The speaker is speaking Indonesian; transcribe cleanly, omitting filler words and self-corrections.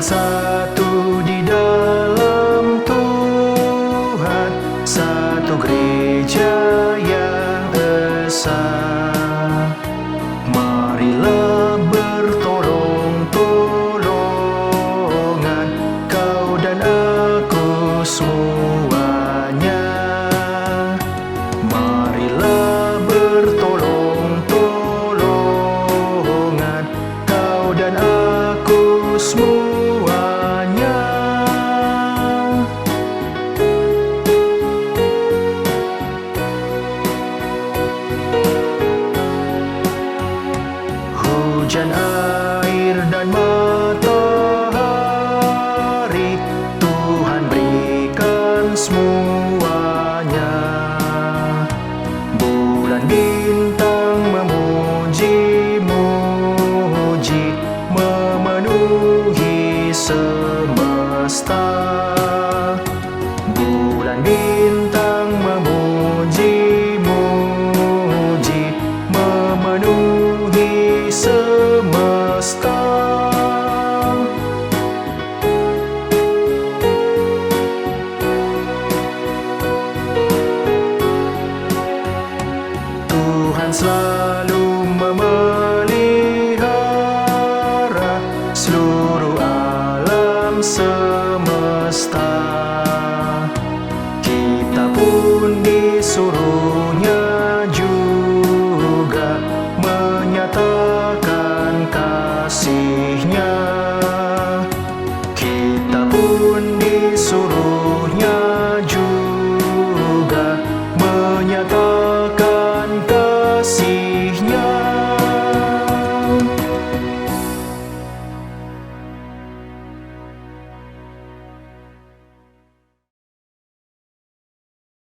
satu di dalam Tuhan, satu gereja yang esa. Marilah bertolong-tolongan, kau dan aku semuanya. Marilah bertolong-tolongan, kau dan aku semuanya. Hujan, air, dan matahari Tuhan berikan semuanya. Bulan, bintang memuji-muji memenuhi semesta. Bulan, bintang memuji-muji memenuhi semesta. Tuhan selalu memelihara seluruh alam semesta. Kita pun disuruhnya juga menyatakan kasih-Nya.